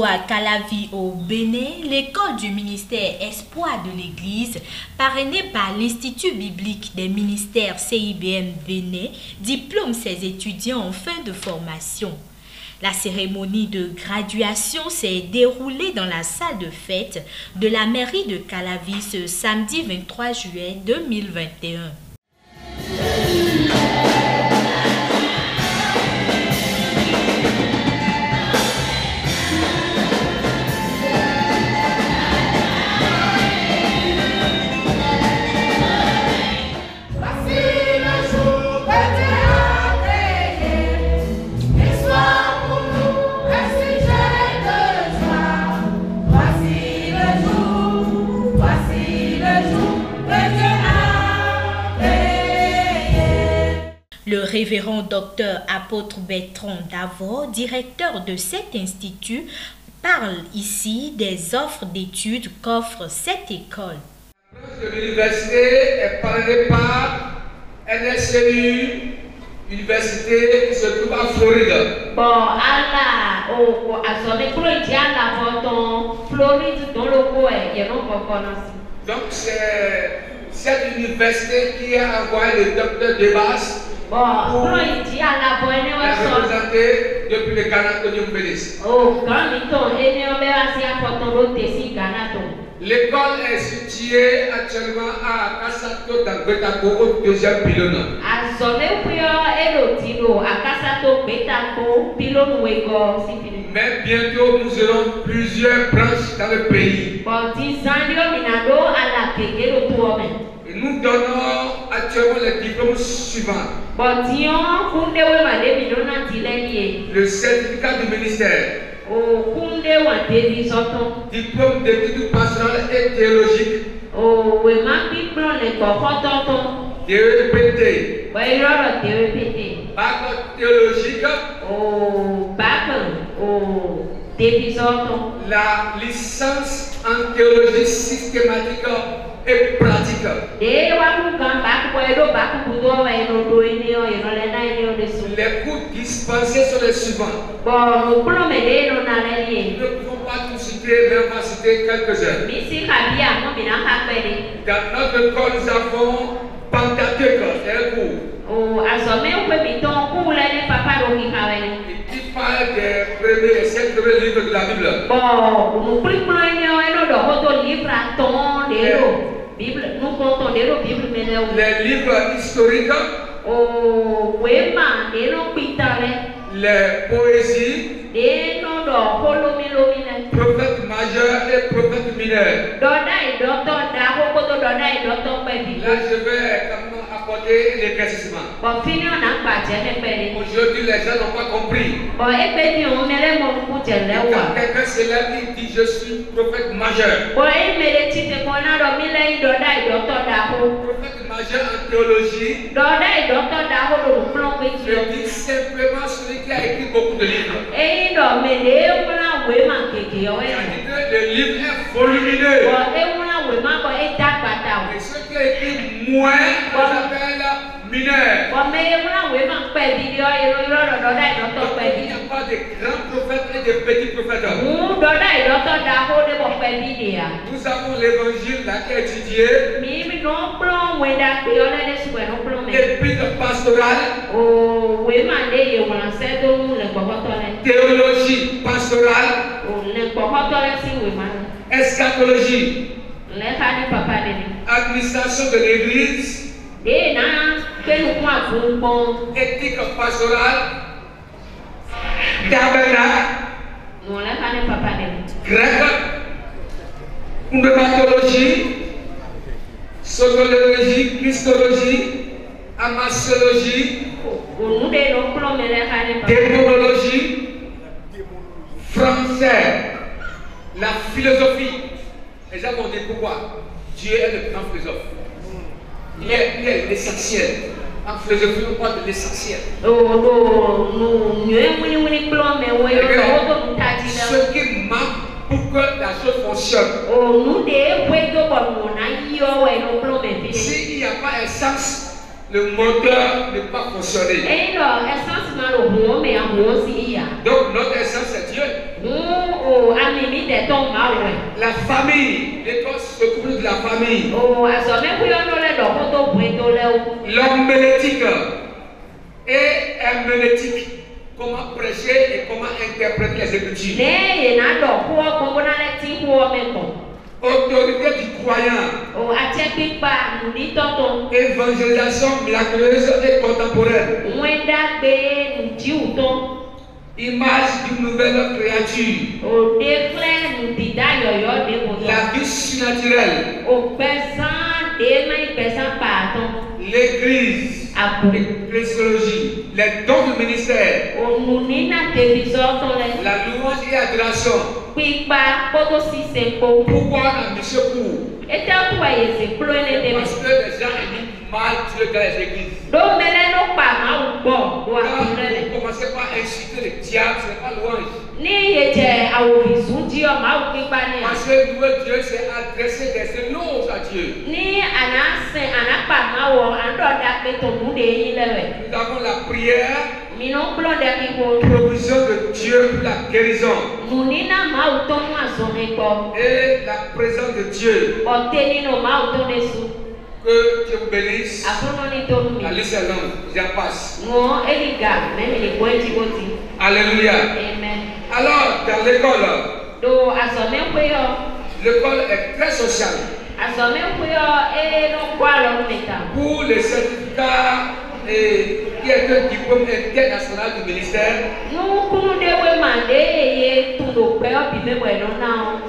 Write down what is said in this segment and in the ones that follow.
Travaux à Calavi au Bénin, l'école du ministère Espoir de l'Église, parrainée par l'Institut biblique des ministères CIBM Bénin, diplôme ses étudiants en fin de formation. La cérémonie de graduation s'est déroulée dans la salle de fête de la mairie de Calavi ce samedi 23 juillet 2021. Le révérend docteur apôtre Bertrand Davor, directeur de cet institut, parle ici des offres d'études qu'offre cette école. L'université est parrainée par NSCU, université qui se trouve à Floride. Donc c'est cette université qui a envoyé le docteur Debas pour la représenter depuis le Ghana que Dieu me bénisse. L'école est située actuellement à Kassato dans Betako au deuxième pylône. Mais bientôt nous aurons plusieurs branches dans le pays. Et nous donnons actuellement les diplômes suivants. Le certificat du ministère. Diplôme d'études pastorales et théologiques. DEPT. Bac théologique. La licence en théologie systématique et pratique. Les cours dispensés sont les suivants. Nous ne pouvons pas tout citer, mais on va citer quelques-uns. Dans notre école, nous avons Pentateuque, c'est un cours. Qui parle des premiers et 5 premiers livres de la Bible. Les livres historiques, les poésies, prophètes majeurs et prophètes mineurs. Là, je vais apporter l'éclaircissement. Aujourd'hui, les gens n'ont pas compris. Quand quelqu'un se lève, il dit je suis prophète majeur. Prophète majeur en théologie. Je dis simplement celui qui a écrit beaucoup de livres. Le livre est volumineux. Et ceux qui ont écrit moins, on appelle mineurs. Il n'y a pas de grands prophètes et de petits prophètes. Nous avons l'évangile là qui est étudié. L'épître pastorale. Théologie pastorale. Eschatologie. Administration de l'église. Éthique pastorale. Tabernacle. Grec. Pneumatologie. Sociologie. Christologie. Amassiologie. Démonologie. Français. La philosophie. Les gens vont dire pourquoi Dieu est le grand philosophe. Il est l'essentiel. En philosophie, on parle de l'essentiel. Ce qui manque pour que la chose fonctionne. S'il n'y a pas essence, le moteur ne peut pas fonctionner. Donc notre essence c'est Dieu. La famille, l'école se couvre de la famille. L'homme ménétique et herméneutique. Comment prêcher et comment interpréter les Écritures. Autorité du croyant. Évangélisation miraculeuse et contemporaine. Image d'une nouvelle créature. La vie surnaturelle. L'église. L'ecclésiologie. Les dons du ministère. La louange et adoration. Pourquoi la mission court? Parce que les gens aiment mal Dieu dans les églises. Quand vous commencez par inciter le diable, ce n'est pas louange. Parce que Dieu s'est adressé des éloges à Dieu. Nous avons la prière, provision de Dieu pour la guérison. Et la présence de Dieu. Que Dieu vous bénisse. La liste est longue, j'en passe. Alléluia. Alors, dans l'école, l'école est très sociale. Pour les certificats qui est un diplôme international du ministère,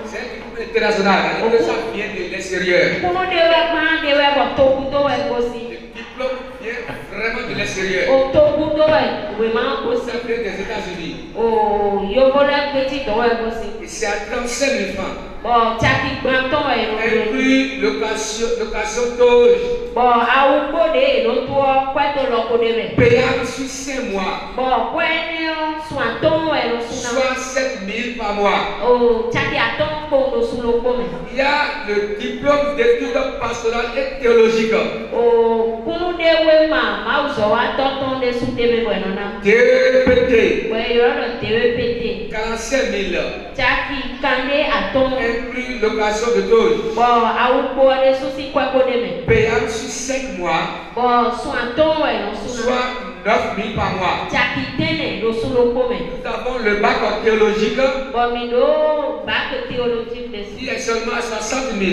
c'est un diplôme international, ça vient de l'extérieur. Le diplôme vient vraiment de l'extérieur. Ça vient des États-Unis. Et c'est à 35 000 francs. Inclus location toge. Payable sur 5 mois. Soit 7 000 par mois. Il y a le diplôme d'études pastorales et théologiques. DEPT. 45 000. Inclus location de toge. Payable sur 5 mois. Soit 9 000 par mois. Nous avons le bac en théologique. Il est seulement à 60 000.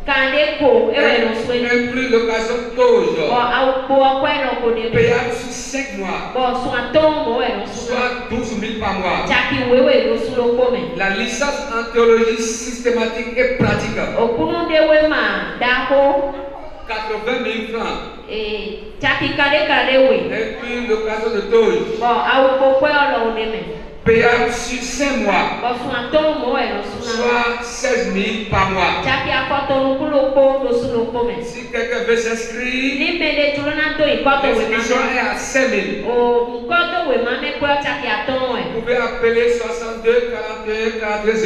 Inclus location toge. Payable sur 5 mois. Soit 12 000 par mois. La licence en théologie systématique et pratique. 80 000 francs. Inclus location de toge. Payable sur 5 mois. Soit 16 000 par mois. Si quelqu'un veut s'inscrire, l'inscription est à 5 000. Vous pouvez appeler 62 41 42 01.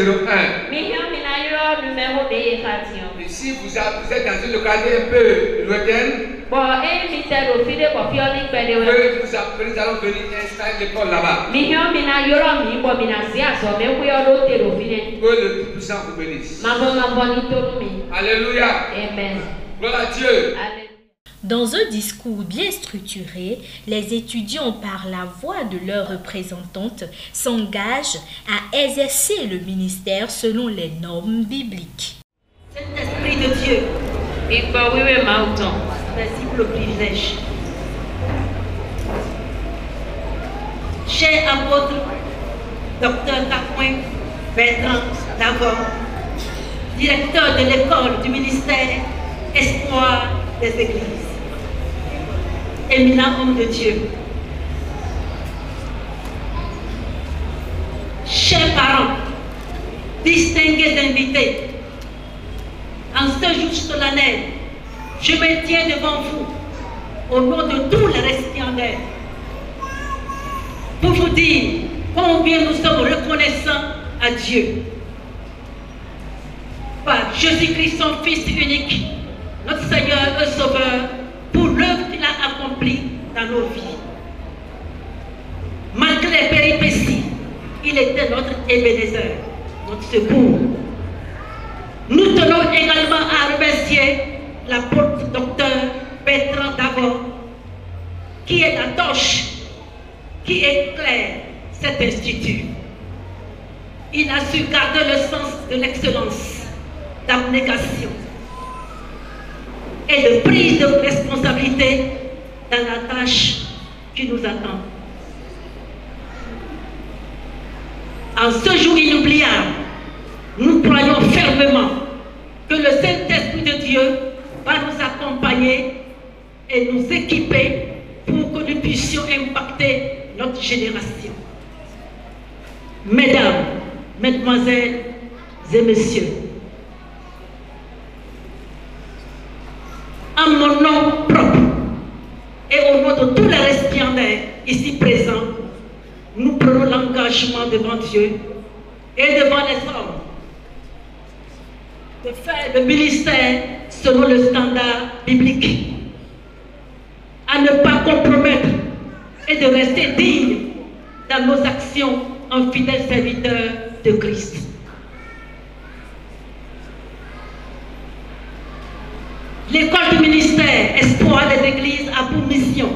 Et si vous êtes dans une localité un peu lointaine, nous allons venir installer l'école là-bas. Que le Tout-Puissant vous bénisse. Alléluia. Amen. Gloire à Dieu. Dans un discours bien structuré, les étudiants, par la voix de leur représentante, s'engagent à exercer le ministère selon les normes bibliques. Saint-Esprit de Dieu, merci pour le privilège. Cher apôtre, Dr Kakouin Bertrand Davor, directeur de l'école du ministère Espoir des Églises, éminent homme de Dieu, chers parents, distingués invités, en ce jour solennel, je me tiens devant vous au nom de tous les récipiendaires pour vous dire combien nous sommes reconnaissants à Dieu par Jésus-Christ, son Fils unique, notre Seigneur et Sauveur, pour l'œuvre qu'il a accomplie dans nos vies. Malgré les péripéties, il était notre Ebenezer, notre secours. Nous tenons également à remercier l'apôtre docteur Bertrand Davor, qui est la torche qui éclaire cet institut. Il a su garder le sens de l'excellence, d'abnégation et de prise de responsabilité dans la tâche qui nous attend. En ce jour inoubliable, nous croyons fermement que le Saint-Esprit de Dieu va nous accompagner et nous équiper pour que nous puissions impacter notre génération. Mesdames, Mesdemoiselles et Messieurs, en mon nom propre et au nom de tous les récipiendaires ici présents, nous prenons l'engagement devant Dieu et devant les hommes de faire le ministère selon le standard biblique, à ne pas compromettre et de rester digne dans nos actions en fidèles serviteurs de Christ. L'école du ministère Espoir des Églises a pour mission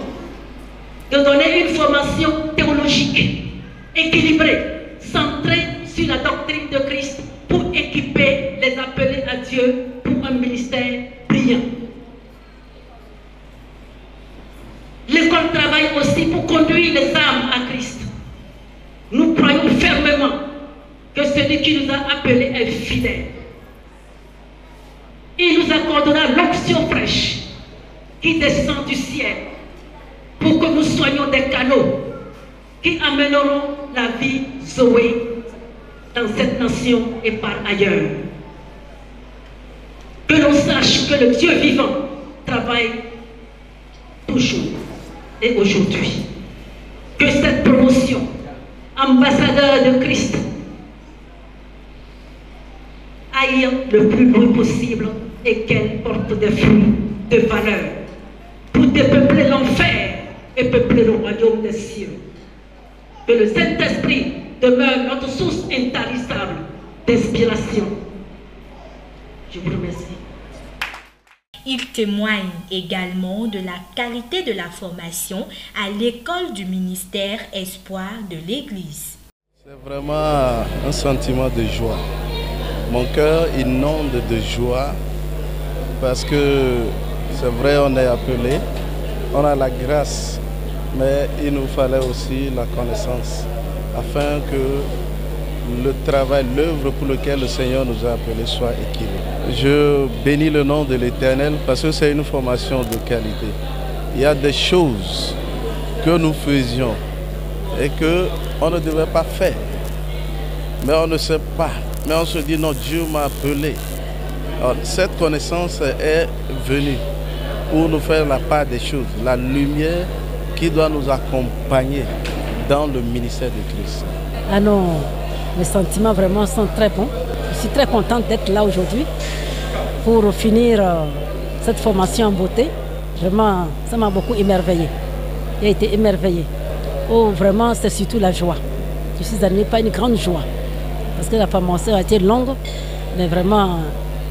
de donner une formation théologique équilibrée, centrée sur la doctrine de Christ pour équiper les appelés à Dieu pour un ministère brillant. L'école travaille aussi pour conduire les âmes à Christ. Nous croyons fermement que celui qui nous a appelés est fidèle. Il nous accordera l'onction fraîche qui descend du ciel pour que nous soyons des canaux qui amèneront la vie Zoé dans cette nation et par ailleurs. Que l'on sache que le Dieu vivant travaille toujours et aujourd'hui. Que cette promotion, ambassadeur de Christ, aille le plus loin possible et qu'elle porte des fruits de valeur pour dépeupler l'enfer et peupler le royaume des cieux. Que le Saint-Esprit demeure notre source intarissable d'inspiration. Je vous remercie. Il témoigne également de la qualité de la formation à l'école du ministère Espoir de l'Église. C'est vraiment un sentiment de joie. Mon cœur inonde de joie parce que c'est vrai, on est appelé, on a la grâce, mais il nous fallait aussi la connaissance afin que le travail, l'œuvre pour laquelle le Seigneur nous a appelés soit équilibré. Je bénis le nom de l'Éternel parce que c'est une formation de qualité. Il y a des choses que nous faisions et qu'on ne devait pas faire, mais on ne sait pas. Mais on se dit, non, Dieu m'a appelé. Alors, cette connaissance est venue pour nous faire la part des choses, la lumière qui doit nous accompagner dans le ministère de Christ. Ah non, mes sentiments vraiment sont très bons. Je suis très contente d'être là aujourd'hui pour finir cette formation en beauté. Vraiment, ça m'a beaucoup émerveillée. J'ai été émerveillée. Oh, vraiment, c'est surtout la joie. Je suis animée par une grande joie. Parce que la formation a été longue, mais vraiment,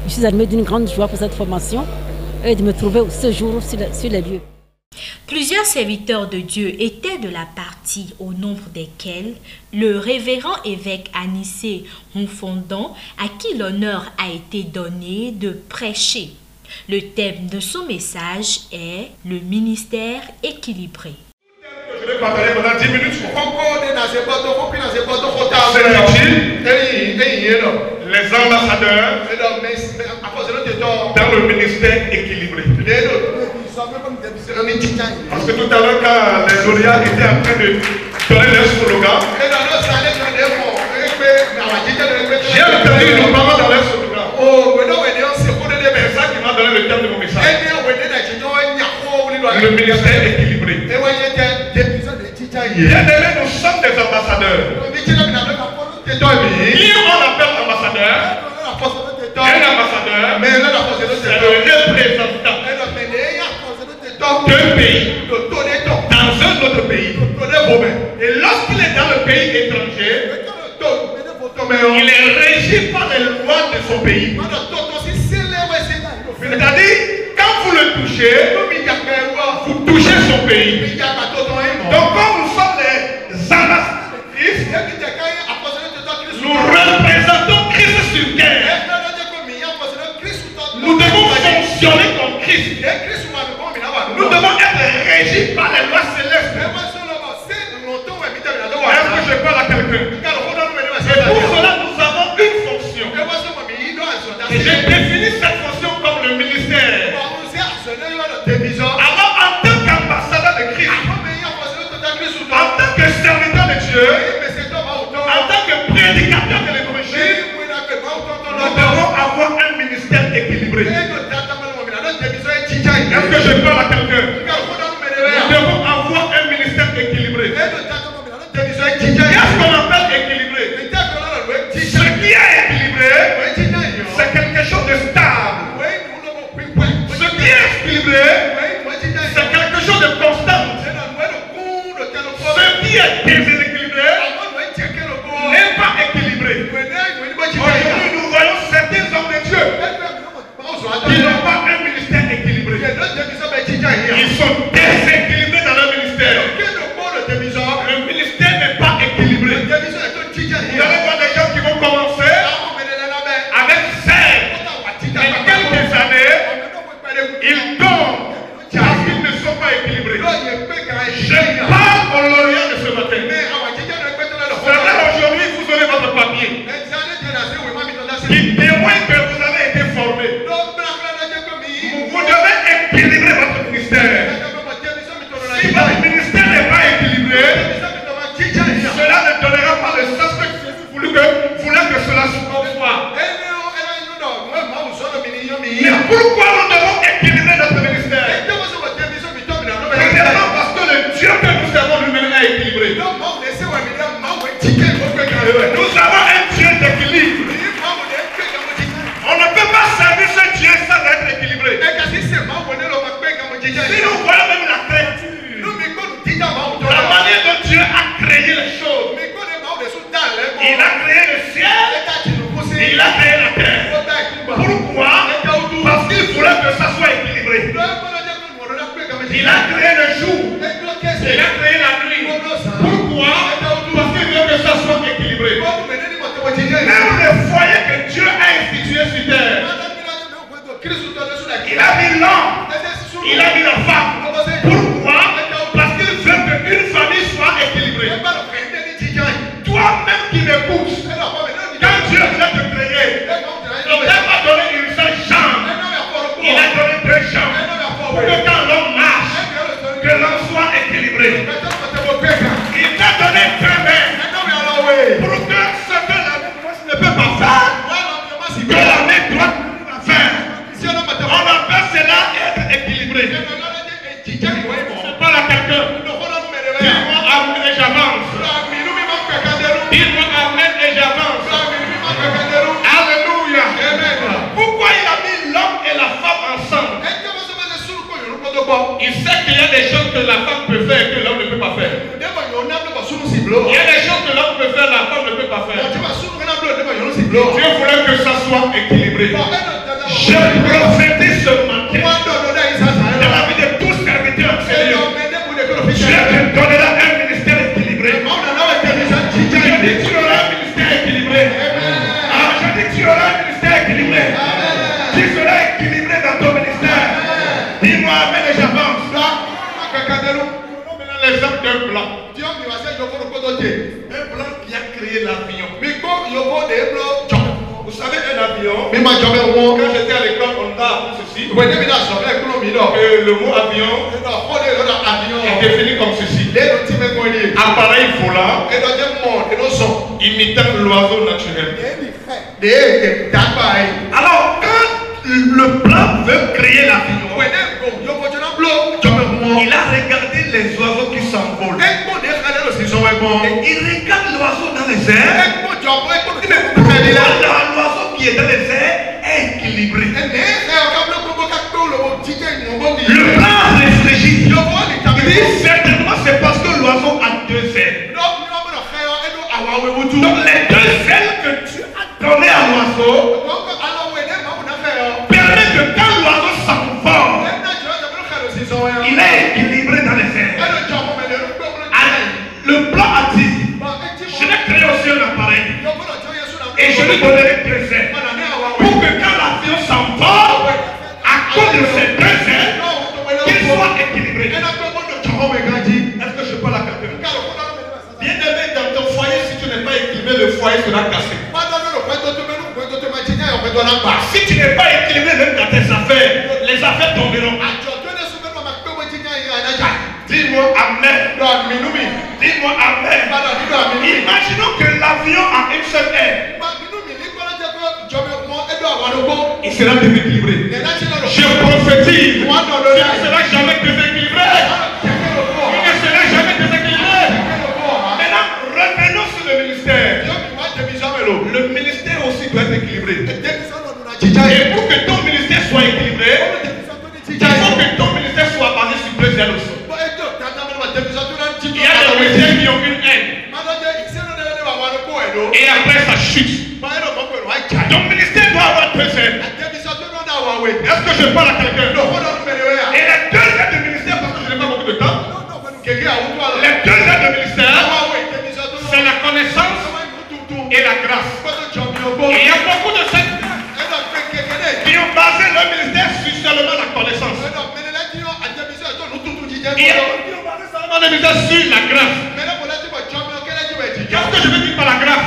je suis animée d'une grande joie pour cette formation et de me trouver ce jour sur les lieux. Plusieurs serviteurs de Dieu étaient de la partie, au nombre desquels le révérend évêque Anissé Honfondon, à qui l'honneur a été donné de prêcher. Le thème de son message est le ministère équilibré. Je vais parler pendant 10 minutes. Les ambassadeurs dans le ministère équilibré. Parce que tout à l'heure, quand les lauréats étaient en train de donner leur slogan, j'ai entendu une parole dans leur slogan. C'est ça qui m'a donné le thème de mon message. Le ministère équilibré. Bien-aimés, nous sommes des ambassadeurs. Qui on appelle ambassadeur? Un ambassadeur, c'est le représentant d'un pays dans un autre pays. Et lorsqu'il est dans le pays étranger, Il est régi par les lois de son pays. C'est-à-dire, quand vous le touchez, vous touchez son pays. Donc, comme nous sommes les ambassadeurs de Christ, nous représentons Christ sur terre. Nous devons fonctionner comme Christ. Nous devons être régis par les lois célestes. Est-ce que je parle à quelqu'un? Et pour cela, nous avons une fonction. Et j'ai défini cette fonction comme le ministère. Alors, en tant qu'ambassadeur de Christ, en tant que serviteur de Dieu, en tant que prédicateur de l'évangile, nous devons avoir un ministère équilibré. Est-ce que je parle à quelqu'un? Nous devons avoir un ministère équilibré. Qu'est-ce qu'on appelle équilibré? Ce qui est équilibré, c'est quelque chose de stable. Ce qui est équilibré, c'est quelque chose de constant. Ce qui est déséquilibré n'est pas équilibré. Aujourd'hui, nous voyons certains hommes de Dieu qui n'ont pas un ministère équilibré. Ils sont déséquilibrés dans leur ministère. Le ministère n'est pas équilibré. Vous allez voir des gens qui vont commencer avec 5 et quelques années, ils tombent parce qu'ils ne sont pas équilibrés. Je parle au lauréat de ce matin. C'est vrai, aujourd'hui, vous aurez votre papier qui témoigne que vous avez été formé. Vous devez équilibrer votre ministère. Si votre ministère n'est pas équilibré, cela ne donnera pas le sens que Jésus voulait que cela soit. Mais pourquoi nous devons équilibrer notre ministère? Premièrement, parce que le Dieu que nous servons lui-même est équilibré. Nous avons un Dieu d'équilibre. On ne peut pas servir ce Dieu sans être équilibré. Si nous voyons même la créature, la manière dont Dieu a créé les choses, il a créé le ciel, il a créé la terre. Pourquoi? Parce qu'il voulait que ça soit équilibré. Il a créé le jour, il a créé la nuit. Pourquoi? Parce qu'il veut que ça soit équilibré. Même le foyer que Dieu a institué sur terre, il a mis l'homme, il a mis la femme. Pourquoi? Parce qu'il veut qu'une famille soit équilibrée. Toi-même qui m'écoutes, quand Dieu voulait te créer, il t'a pas donné une seule jambe, il a donné 2 jambes. Pour que quand l'homme marche, que l'homme soit équilibré. Il t'a donné 2 mains. Pour que ce que la main gauche ne peut pas faire, que la main droite ne peut pas faire. On appelle cela être équilibré. Je parle à quelqu'un. Dis-moi amen et j'avance. Dis-moi amen et j'avance. Alléluia. Pourquoi il a mis l'homme et la femme ensemble? Il sait qu'il y a des choses que la femme peut faire et que l'homme ne peut pas faire. Il y a des choses que l'homme peut faire, la femme ne peut pas faire. Dieu voulait que ça soit équilibré. Je prophétise ce matin dans la vie de tous serviteurs sérieux. Dieu te donnera un ministère équilibré. Je dis tu auras un ministère équilibré. Je dis tu auras un ministère équilibré. Tu seras équilibré dans ton ministère. Dis-moi amen et j'avance. Maintenant l'exemple d'un blanc. Un blanc qui a créé l'avion. Vous savez un avion, quand j'étais à l'école, on a appris ceci. Le mot avion est défini comme ceci. Appareil volant imitant l'oiseau naturel. Alors, quand le blanc veut créer l'avion, il a regardé les oiseaux qui s'envolent. Et il regarde l'oiseau dans les airs. L'oiseau qui est dans les airs est équilibré. Le blanc réfléchit. Il dit certainement c'est parce que l'oiseau a 2 ailes. Donc les 2 ailes que Dieu l'oiseau permet que quand l'oiseau s'envole, il est équilibré dans les airs. Le plan a dit, je vais créer aussi un appareil et je lui donnerai 2 ailes pour que quand l'avion s'envole, à cause de ces 2 ailes, qu'il soit équilibré. Est-ce que je parle à quelqu'un? Bien aimé, dans ton foyer, si tu n'es pas équilibré, le foyer sera cassé. Si tu n'es pas équilibré même dans tes affaires, les affaires tomberont. Dis-moi amen. Dis-moi amen. Imaginons que l'avion a une seule aile. Il sera déséquilibré. Je prophétise. Tu ne seras jamais déséquilibré. Tu ne seras jamais déséquilibré. Maintenant, revenons sur le ministère. Le ministère aussi doit être équilibré. Et pour que ton ministère soit équilibré, il faut que ton ministère soit basé sur 2 ailes aussi. Il y a des ministères qui ont une aile. Et après ça chute. Ton ministère doit avoir 2 ailes. Est-ce que je parle à quelqu'un? Et les 2 ailes de ministère, parce que je n'ai pas beaucoup de temps, les 2 ailes de ministère, c'est la connaissance et la grâce. Et il y a beaucoup de sectes qui ont basé leur ministère sur seulement la connaissance. Et il y a beaucoup qui ont basé seulement leur ministère sur la grâce. Qu'est-ce que je veux dire par la grâce?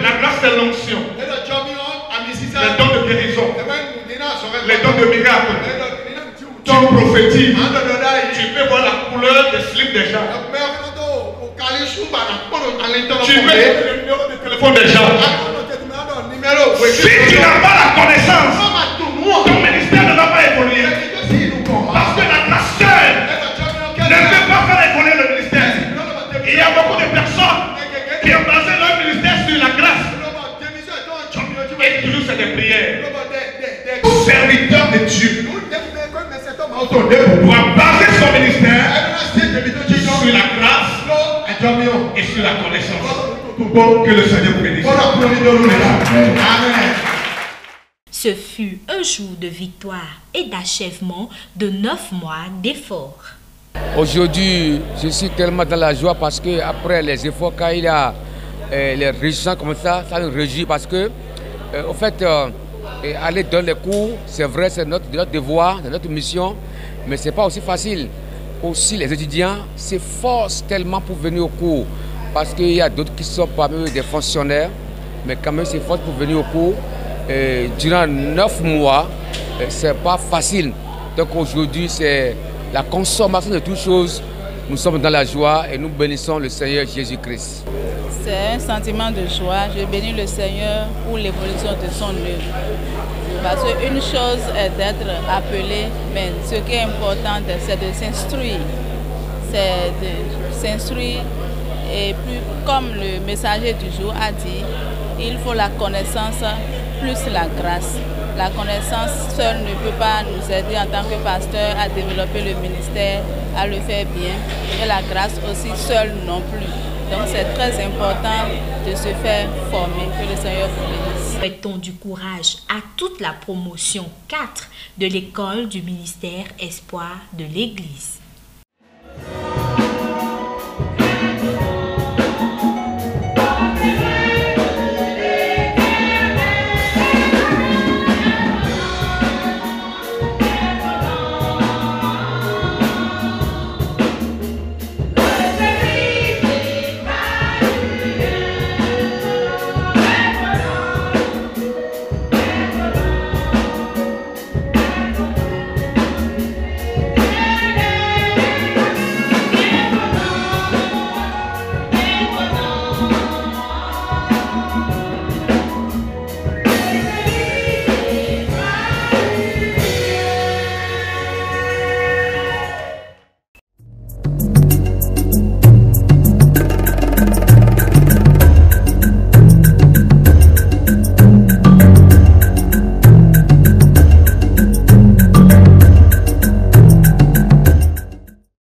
La grâce, c'est l'onction. Les dons de guérison, les dons de miracle. Tu prophétises. Tu peux voir la couleur des slips des gens. Tu peux voir le numéro de téléphone des gens. Si tu n'as pas la connaissance, ton ministère ne va pas évoluer. Parce que la grâce seule ne peut pas faire évoluer le ministère. Il y a beaucoup de personnes qui ont basé leur ministère sur la grâce. Et toujours c'est des prières. Serviteur de Dieu doit baser son ministère sur la grâce et sur la connaissance. Que le Seigneur vous bénisse. Amen. Ce fut un jour de victoire et d'achèvement de 9 mois d'efforts. Aujourd'hui, je suis tellement dans la joie parce que après les efforts, quand il y a les réjouissances comme ça nous réjouit parce que, au fait, aller dans les cours, c'est vrai, c'est notre devoir, c'est notre mission, mais ce n'est pas aussi facile. Aussi, les étudiants s'efforcent tellement pour venir au cours parce qu'il y a d'autres qui sont parmi eux des fonctionnaires, mais quand même s'efforcent pour venir au cours. Durant 9 mois, c'est pas facile. Donc aujourd'hui, c'est la consommation de toutes choses. Nous sommes dans la joie et nous bénissons le Seigneur Jésus-Christ. C'est un sentiment de joie. Je bénis le Seigneur pour l'évolution de son œuvre. Parce qu'une chose est d'être appelé, mais ce qui est important, c'est de s'instruire. C'est de s'instruire. Et puis, comme le messager du jour a dit, il faut la connaissance plus la grâce. La connaissance seule ne peut pas nous aider en tant que pasteur à développer le ministère, à le faire bien. Et la grâce aussi seule non plus. Donc c'est très important de se faire former. Que le Seigneur vous bénisse. Souhaitons du courage à toute la promotion 4 de l'école du ministère Espoir de l'Église.